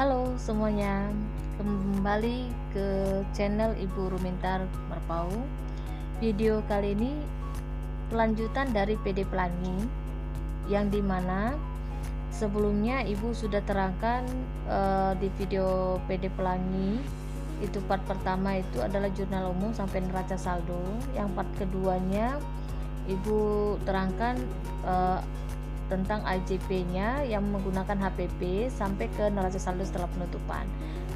Halo semuanya, kembali ke channel Ibu Rumintar Merpau. Video kali ini pelanjutan dari PD Pelangi, yang dimana sebelumnya Ibu sudah terangkan di video PD Pelangi itu part pertama itu adalah jurnal umum sampai neraca saldo. Yang part keduanya Ibu terangkan tentang AJP-nya yang menggunakan HPP sampai ke neraca saldo setelah penutupan.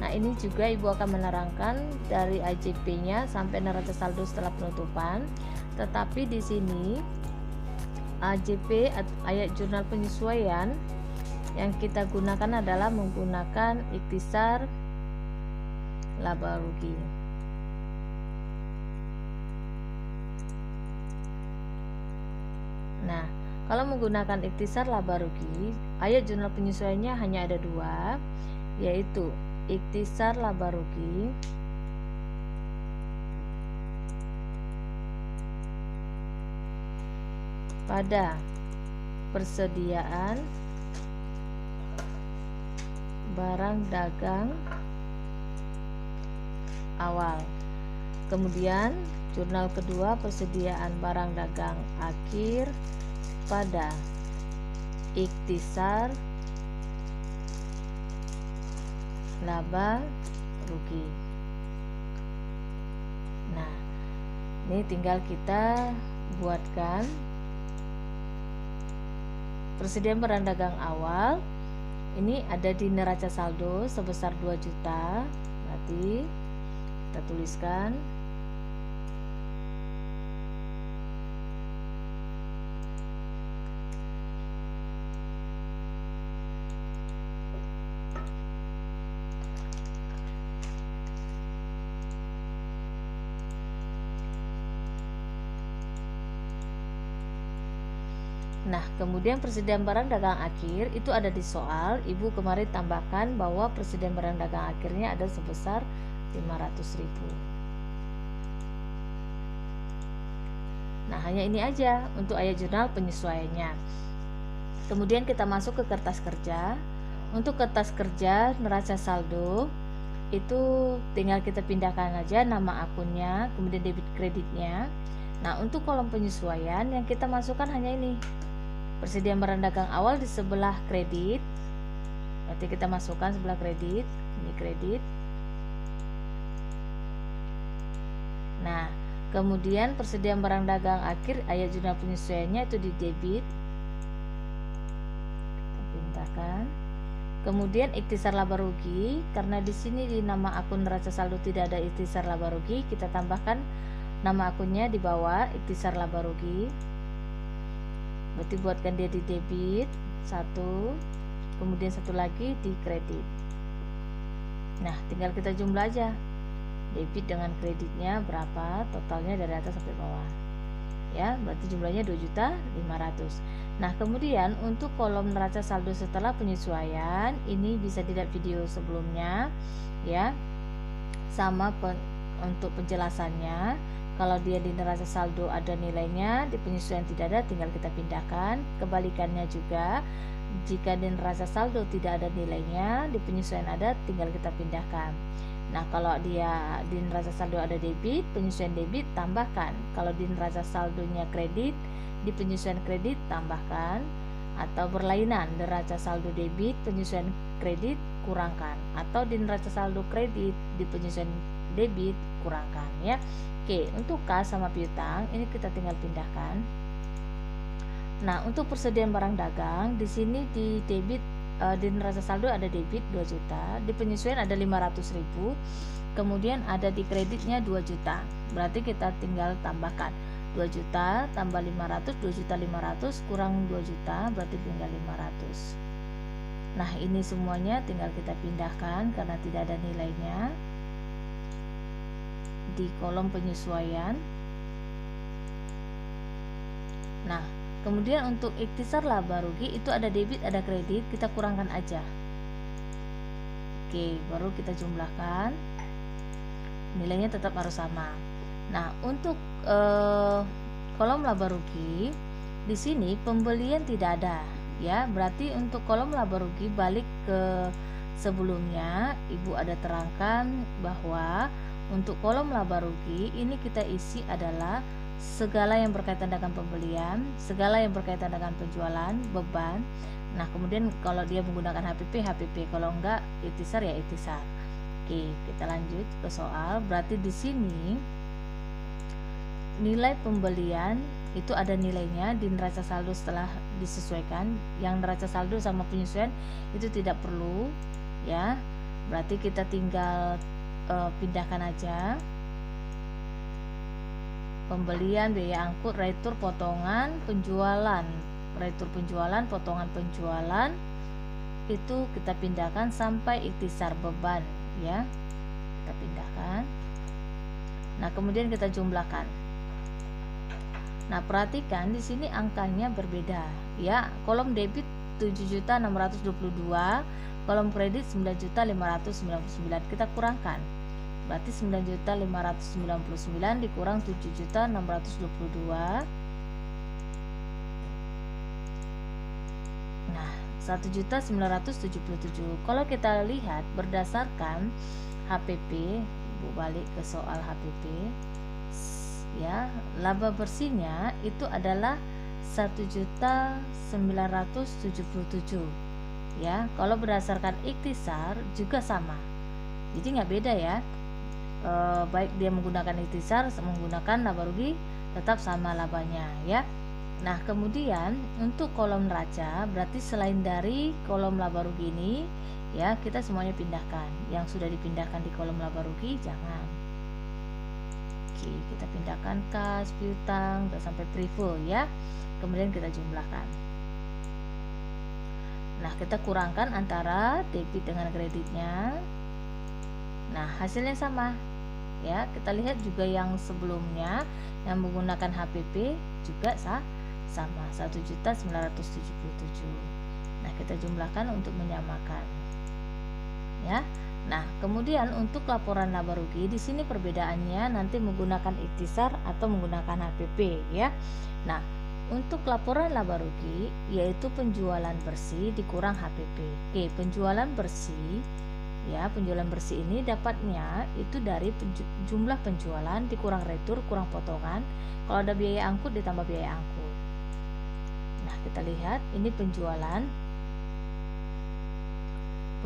Nah, ini juga Ibu akan menerangkan dari AJP-nya sampai neraca saldo setelah penutupan. Tetapi di sini AJP ayat jurnal penyesuaian yang kita gunakan adalah menggunakan ikhtisar laba rugi. Nah, kalau menggunakan ikhtisar laba rugi, ayat jurnal penyesuaiannya hanya ada dua, yaitu ikhtisar laba rugi pada persediaan barang dagang awal. Kemudian jurnal kedua persediaan barang dagang akhir pada ikhtisar laba rugi. Nah, ini tinggal kita buatkan persediaan barang dagang awal. Ini ada di neraca saldo sebesar 2 juta. Berarti kita tuliskan Nah, kemudian persediaan barang dagang akhir itu ada di soal. Ibu kemarin tambahkan bahwa persediaan barang dagang akhirnya ada sebesar 500.000. Nah, hanya ini aja untuk ayat jurnal penyesuaiannya. Kemudian kita masuk ke kertas kerja. Untuk kertas kerja neraca saldo itu tinggal kita pindahkan aja nama akunnya, kemudian debit kreditnya. Nah, untuk kolom penyesuaian yang kita masukkan hanya ini, persediaan barang dagang awal di sebelah kredit. Berarti kita masukkan sebelah kredit, ini kredit. Nah, kemudian persediaan barang dagang akhir ayat jurnal penyesuaiannya itu di debit. Kita pindahkan. Kemudian ikhtisar laba rugi, karena di sini di nama akun neraca saldo tidak ada ikhtisar laba rugi, kita tambahkan nama akunnya di bawah ikhtisar laba rugi. Berarti buatkan dia di debit satu, kemudian satu lagi di kredit. Nah, tinggal kita jumlah aja debit dengan kreditnya berapa, totalnya dari atas sampai bawah. Ya, berarti jumlahnya 2.500.000. Nah, kemudian untuk kolom neraca saldo setelah penyesuaian, ini bisa dilihat video sebelumnya ya. Sama untuk penjelasannya. Kalau dia di neraca saldo ada nilainya, di penyesuaian tidak ada, tinggal kita pindahkan. Kebalikannya juga, jika di neraca saldo tidak ada nilainya, di penyesuaian ada, tinggal kita pindahkan. Nah, kalau dia di neraca saldo ada debit, penyesuaian debit tambahkan. Kalau di neraca saldonya kredit, di penyesuaian kredit tambahkan. Atau berlainan, neraca saldo debit, penyesuaian kredit kurangkan. Atau di neraca saldo kredit, di penyesuaian debit kurangkan ya. Oke, untuk kas sama piutang ini kita tinggal pindahkan. Nah, untuk persediaan barang dagang di sini di debit di neraca saldo ada debit 2 juta, di penyesuaian ada 500.000, kemudian ada di kreditnya 2 juta. Berarti kita tinggal tambahkan 2 juta tambah 500, 2.500.000 kurang 2 juta, berarti tinggal 500. Nah, ini semuanya tinggal kita pindahkan karena tidak ada nilainya di kolom penyesuaian. Nah, kemudian untuk ikhtisar laba rugi itu ada debit ada kredit, kita kurangkan aja. Oke, baru kita jumlahkan, nilainya tetap harus sama. Nah, untuk kolom laba rugi di sini pembelian tidak ada ya, berarti untuk kolom laba rugi balik ke sebelumnya Ibu ada terangkan bahwa untuk kolom laba rugi ini kita isi adalah segala yang berkaitan dengan pembelian, segala yang berkaitan dengan penjualan, beban. Nah, kemudian kalau dia menggunakan HPP, kalau enggak ikhtisar ya ikhtisar. Oke, kita lanjut ke soal. Berarti di sini nilai pembelian itu ada nilainya di neraca saldo setelah disesuaikan. Yang neraca saldo sama penyesuaian itu tidak perlu ya. Berarti kita tinggal pindahkan aja. Pembelian, biaya angkut, retur, potongan, penjualan. Retur penjualan, potongan penjualan itu kita pindahkan sampai ikhtisar beban ya. Kita pindahkan. Nah, kemudian kita jumlahkan. Nah, perhatikan di sini angkanya berbeda ya. Kolom debit 7.622, kolom kredit 9.599. Kita kurangkan. Berarti 9.599 dikurang 7.622. Nah, 1.977. Kalau kita lihat berdasarkan HPP, Ibu balik ke soal HPP ya, laba bersihnya itu adalah 1.977 ya. Kalau berdasarkan ikhtisar juga sama, jadi nggak beda ya. Baik dia menggunakan ikhtisar menggunakan laba rugi tetap sama labanya ya. Nah, kemudian untuk kolom neraca berarti selain dari kolom laba rugi ini ya, kita semuanya pindahkan. Yang sudah dipindahkan di kolom laba rugi jangan. Oke, kita pindahkan kas, piutang, udah sampai privo ya. Kemudian kita jumlahkan. Nah, kita kurangkan antara debit dengan kreditnya. Nah, hasilnya sama ya. Kita lihat juga yang sebelumnya yang menggunakan HPP juga sama 1.977. Nah, kita jumlahkan untuk menyamakan ya. Nah, kemudian untuk laporan laba rugi di sini perbedaannya nanti menggunakan ikhtisar atau menggunakan HPP ya. Nah, untuk laporan laba rugi yaitu penjualan bersih dikurang HPP. Oke, penjualan bersih ya, penjualan bersih ini dapatnya itu dari jumlah penjualan dikurang retur kurang potongan. Kalau ada biaya angkut ditambah biaya angkut. Nah, kita lihat ini penjualan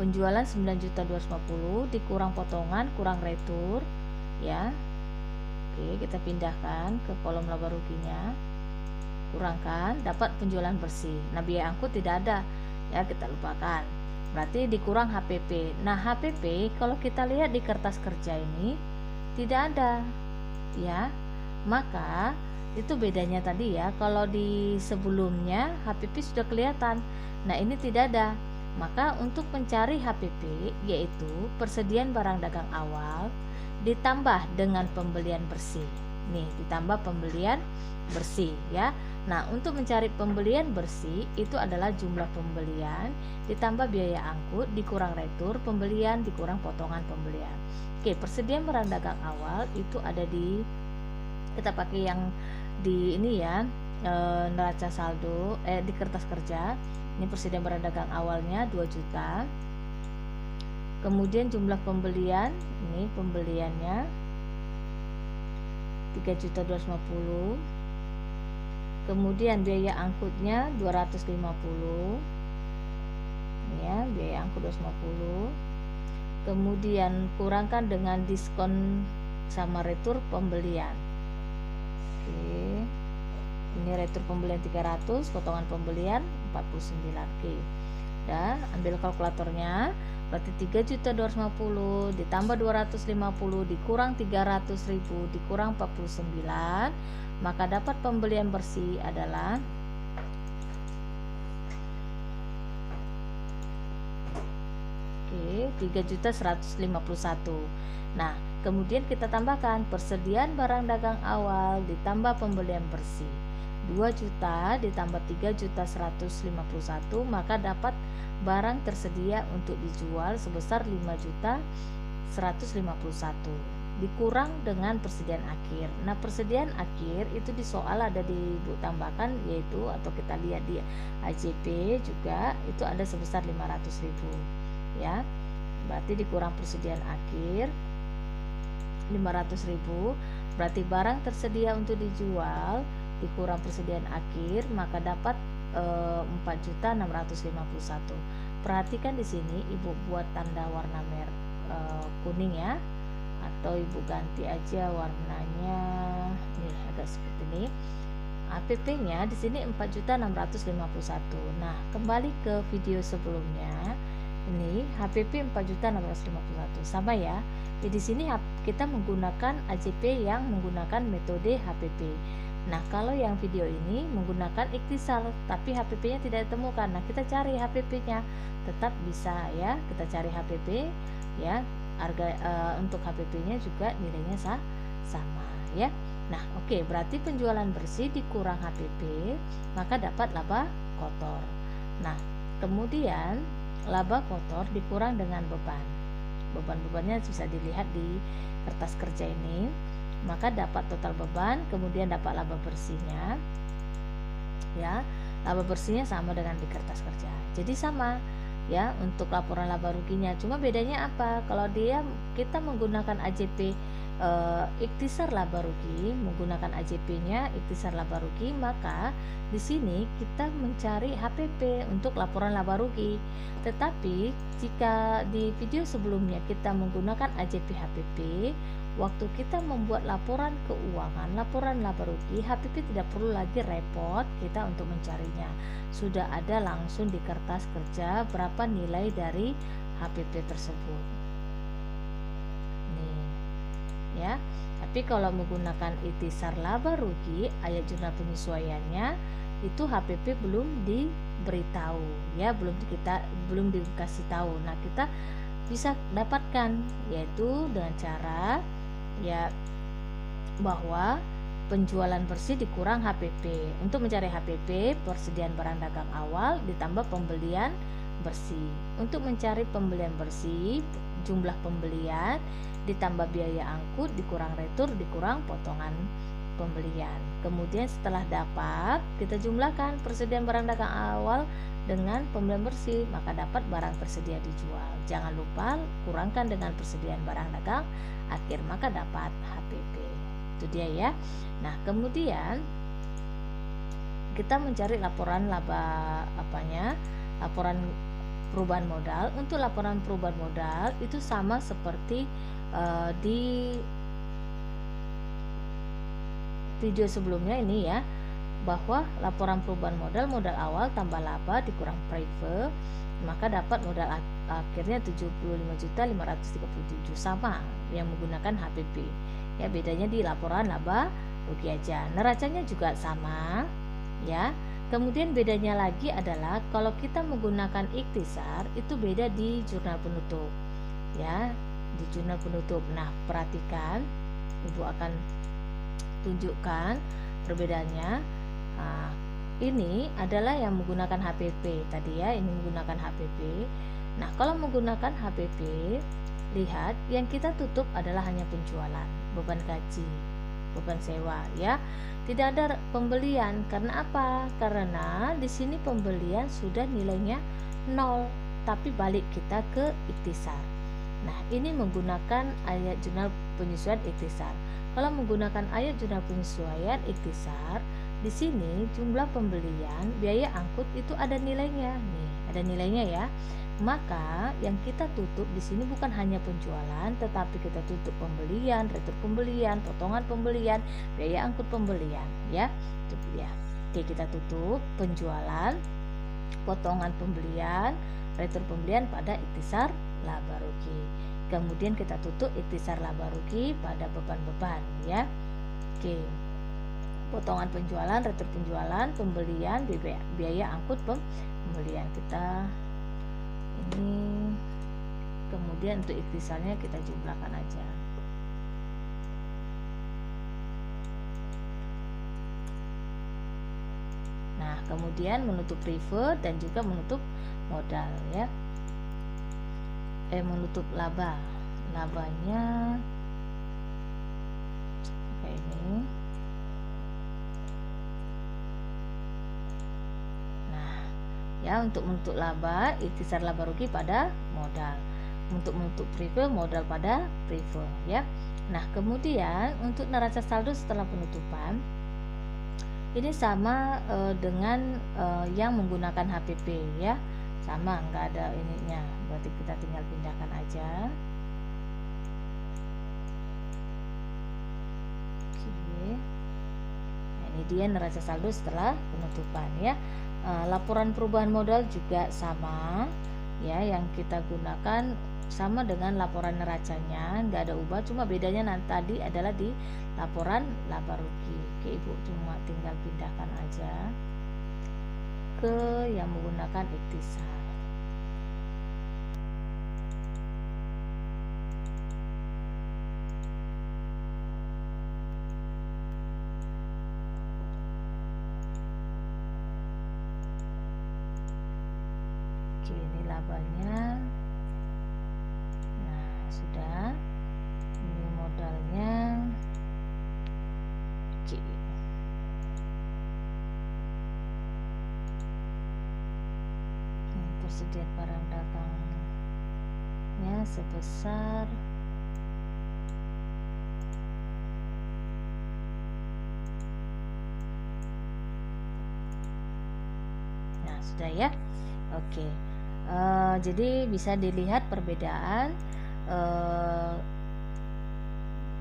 9.250 dikurang potongan kurang retur ya. Oke, kita pindahkan ke kolom laba ruginya, kurangkan, dapat penjualan bersih. Nah, biaya angkut tidak ada ya, kita lupakan. Berarti dikurang HPP. Nah, HPP kalau kita lihat di kertas kerja ini tidak ada ya. Maka itu bedanya tadi ya. Kalau di sebelumnya HPP sudah kelihatan. Nah, ini tidak ada. Maka untuk mencari HPP yaitu persediaan barang dagang awal ditambah dengan pembelian bersih. Nih, ditambah pembelian bersih ya. Nah, untuk mencari pembelian bersih itu adalah jumlah pembelian ditambah biaya angkut dikurang retur pembelian dikurang potongan pembelian. Oke, persediaan barang dagang awal itu ada di, kita pakai yang di ini ya, neraca saldo di kertas kerja. Ini persediaan barang dagang awalnya 2 juta. Kemudian jumlah pembelian, ini pembeliannya 3.250. Kemudian biaya angkutnya 250. Ini ya, biaya angkut 250. Kemudian kurangkan dengan diskon sama retur pembelian. Oke. Ini retur pembelian 300, potongan pembelian 49. Oke. Dah, ambil kalkulatornya. Berarti 3.250 ditambah 250 dikurang 300.000 dikurang 49, maka dapat pembelian bersih adalah oke, 3.151. Nah, kemudian kita tambahkan persediaan barang dagang awal ditambah pembelian bersih 2 juta ditambah 3.151, maka dapat barang tersedia untuk dijual sebesar 5.151 dikurang dengan persediaan akhir. Nah, persediaan akhir itu di soal ada ditambahkan yaitu, atau kita lihat di AJP juga itu ada sebesar 500.000. ya, berarti dikurang persediaan akhir 500.000, berarti barang tersedia untuk dijual dikurang persediaan akhir, maka dapat 4.651. Perhatikan di sini Ibu buat tanda warna merah kuning ya, atau Ibu ganti aja warnanya nih agak seperti ini. APP-nya di sini 4.651. Nah, kembali ke video sebelumnya. Ini HPP 4.651 sama ya. Di sini kita menggunakan AJP yang menggunakan metode HPP. Nah, kalau yang video ini menggunakan ikhtisar tapi HPP-nya tidak ditemukan. Nah, kita cari HPP-nya. Tetap bisa ya, kita cari HPP ya. Harga untuk HPP-nya juga nilainya sama ya. Nah, oke, berarti penjualan bersih dikurang HPP, maka dapat laba kotor. Nah, kemudian laba kotor dikurang dengan beban. Beban-bebannya bisa dilihat di kertas kerja ini. Maka dapat total beban, kemudian dapat laba bersihnya. Ya, laba bersihnya sama dengan di kertas kerja. Jadi sama ya untuk laporan laba ruginya. Cuma bedanya apa? Kalau kita menggunakan AJP ikhtisar laba rugi, menggunakan AJP-nya ikhtisar laba rugi, maka di sini kita mencari HPP untuk laporan laba rugi. Tetapi jika di video sebelumnya kita menggunakan AJP HPP, waktu kita membuat laporan keuangan, laporan laba rugi, HPP tidak perlu lagi repot kita untuk mencarinya. Sudah ada langsung di kertas kerja berapa nilai dari HPP tersebut. Nih ya. Tapi kalau menggunakan ikhtisar laba rugi, ayat jurnal penyesuaiannya itu HPP belum diberitahu ya, belum dikasih tahu. Nah, kita bisa dapatkan yaitu dengan cara ya bahwa penjualan bersih dikurang HPP. Untuk mencari HPP, persediaan barang dagang awal ditambah pembelian bersih. Untuk mencari pembelian bersih, jumlah pembelian ditambah biaya angkut dikurang retur dikurang potongan pembelian. Kemudian setelah dapat, kita jumlahkan persediaan barang dagang awal dengan pembelian bersih, maka dapat barang tersedia dijual. Jangan lupa kurangkan dengan persediaan barang dagang akhir, maka dapat HPP. Itu dia ya. Nah, kemudian kita mencari laporan laporan perubahan modal. Untuk laporan perubahan modal itu sama seperti di video sebelumnya ini ya, bahwa laporan perubahan modal awal tambah laba dikurang private, maka dapat modal akhirnya 75.537, sama yang menggunakan HPP ya. Bedanya di laporan laba rugi aja. Neracanya juga sama ya. Kemudian bedanya lagi adalah kalau kita menggunakan ikhtisar itu beda di jurnal penutup ya, di jurnal penutup. Nah, perhatikan, Ibu akan tunjukkan perbedaannya. Nah, ini adalah yang menggunakan HPP tadi ya, ini menggunakan HPP. Nah, kalau menggunakan HPP, lihat yang kita tutup adalah hanya penjualan, beban gaji, beban sewa ya. Tidak ada pembelian. Karena apa? Karena di sini pembelian sudah nilainya 0, tapi balik kita ke ikhtisar. Nah, ini menggunakan ayat jurnal penyesuaian ikhtisar. Kalau menggunakan ayat jurnal penyesuaian ikhtisar, di sini jumlah pembelian, biaya angkut itu ada nilainya. Nih, ada nilainya ya. Maka yang kita tutup di sini bukan hanya penjualan, tetapi kita tutup pembelian, retur pembelian, potongan pembelian, biaya angkut pembelian ya. Itu ya. Oke, kita tutup penjualan, potongan pembelian, retur pembelian pada ikhtisar laba rugi. Kemudian kita tutup ikhtisar laba rugi pada beban-beban ya. Oke. Potongan penjualan, retur penjualan, pembelian, biaya angkut pembelian kita ini. Kemudian untuk ikhtisarnya kita jumlahkan aja. Nah, kemudian menutup private dan juga menutup modal ya. Menutup labanya kayak ini. Nah, ya. Untuk menutup laba, ikhtisar laba rugi pada modal. Untuk menutup prive, modal pada prive ya. Nah, kemudian untuk neraca saldo setelah penutupan ini sama dengan yang menggunakan HPP ya, sama, nggak ada ininya, berarti kita tinggal pindahkan aja. Oke, nah, ini dia neraca saldo setelah penutupan ya. Laporan perubahan modal juga sama ya, yang kita gunakan sama dengan laporan neracanya, nggak ada ubah, cuma bedanya nanti tadi adalah di laporan laba rugi. Oke, Ibu cuma tinggal pindahkan aja ke yang menggunakan ikhtisar. Oke, ini labanya. Nah, sudah. Ini modalnya. Oke. Ini persediaan barang dagangnya sebesar sudah ya. Oke, jadi bisa dilihat perbedaan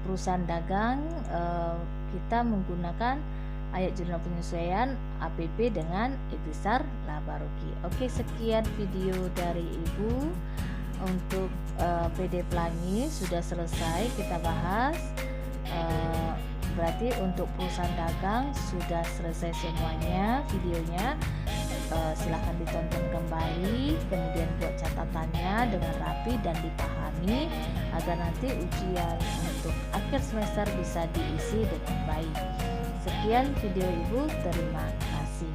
perusahaan dagang kita menggunakan ayat jurnal penyesuaian APP dengan ikhtisar laba rugi. Oke, sekian video dari Ibu untuk PD Pelangi sudah selesai kita bahas. Berarti untuk perusahaan dagang sudah selesai semuanya videonya. Silahkan ditonton kembali, kemudian buat catatannya dengan rapi dan dipahami agar nanti ujian untuk akhir semester bisa diisi dengan baik. Sekian video Ibu, terima kasih.